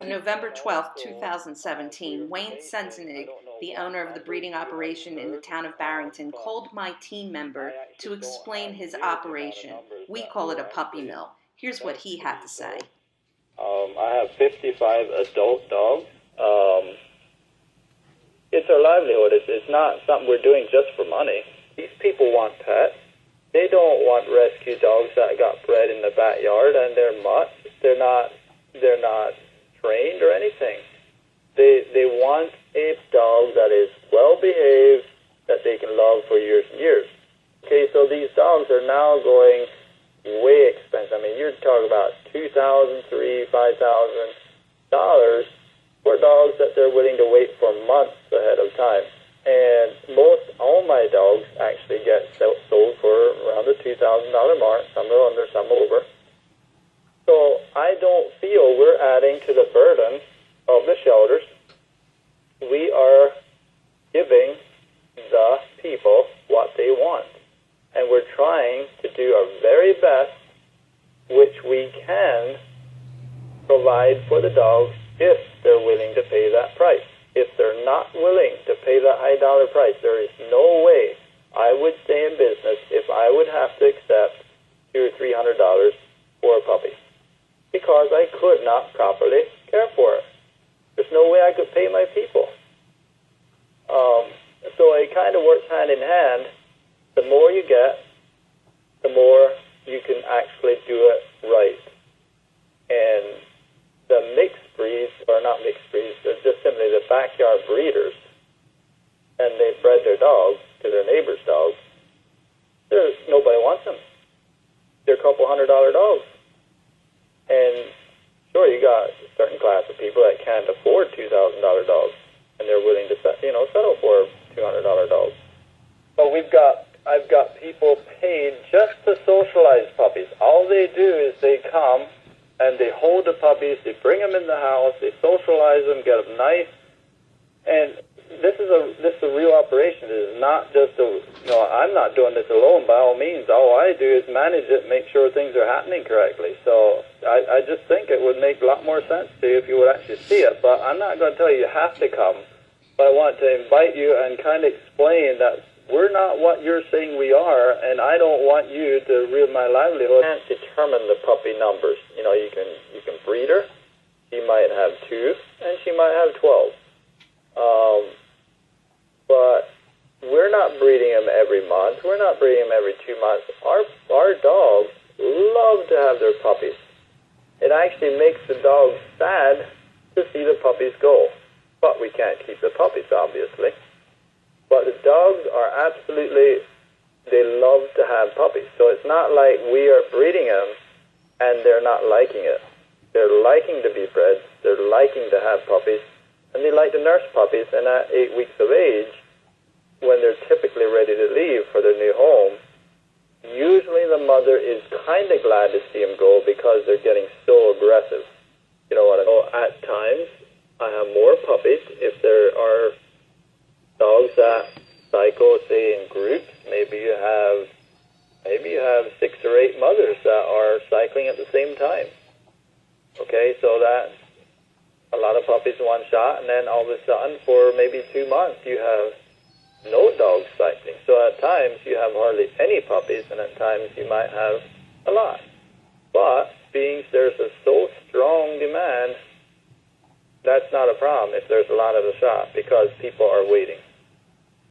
On November 12, 2017, Wayne Sensenig, the owner of the breeding operation in the town of Barrington, called my team member to explain his operation. We call it a puppy mill. Here's what he had to say. I have 55 adult dogs. It's our livelihood. It's not something we're doing just for money. These people want pets. They don't want rescue dogs that got bred in the backyard and they're mutts. They're not trained or anything. They want a dog that is well behaved, that they can love for years and years. Okay, so these dogs are now going way expensive. I mean, you're talking about $2,000, $3,000, $5,000 for dogs that they're willing to wait for months ahead of time. And all my dogs actually get sold for around the $2,000 mark, some are under, some over. So I don't feel we're adding to the burden of the shelters. We are giving the people what they want. And we're trying to do our very best, which we can provide for the dogs if they're willing to pay that price. If they're not willing to pay that high dollar price, there is no way I would stay in business if I would have to accept $200 or $300 for a puppy, because I could not properly care for it. There's no way I could pay my people. So it kind of works hand in hand. The more you get, the more you can actually do it right. And the mixed breeds, or not mixed breeds, they're just simply the backyard breeders, and they bred their dogs to their neighbor's dogs. Nobody wants them. They're a couple $100 dogs. And sure, you got a certain class of people that can't afford $2,000 dogs, and they're willing to settle for $200 dogs. But I've got people paid just to socialize puppies. All they do is they come and they hold the puppies, they bring them in the house, they socialize them, get them nice. And this is a real operation. It is not just I'm not doing this alone by all means. All I do is manage it, make sure things are happening correctly. So I just think it would make a lot more sense to you if you would actually see it. But I'm not going to tell you have to come. But I want to invite you and kind of explain that we're not what you're saying we are, and I don't want you to ruin my livelihood. You can't determine the puppy numbers. You can breed her. She might have 2, and she might have 12. But we're not breeding them every month. We're not breeding them every 2 months. Our dogs love to have their puppies. It actually makes the dogs sad to see the puppies go. But we can't keep the puppies, obviously. But the dogs are they love to have puppies. So it's not like we are breeding them and they're not liking it. They're liking to be bred. They're liking to have puppies. And they like to nurse puppies. And at 8 weeks of age, when they're typically ready to leave for their new home, usually the mother is kind of glad to see them go because they're getting so aggressive. You know what I mean? At times, I have more puppies if there are dogs that cycle, say, in groups. Maybe you have 6 or 8 mothers that are cycling at the same time. Okay, so that's a lot of puppies in one shot, and then all of a sudden, for maybe 2 months, you have no dogs cycling. So at times, you have hardly any puppies, and at times, you might have a lot. But being there's a so strong demand, that's not a problem if there's a lot of the shop, because people are waiting.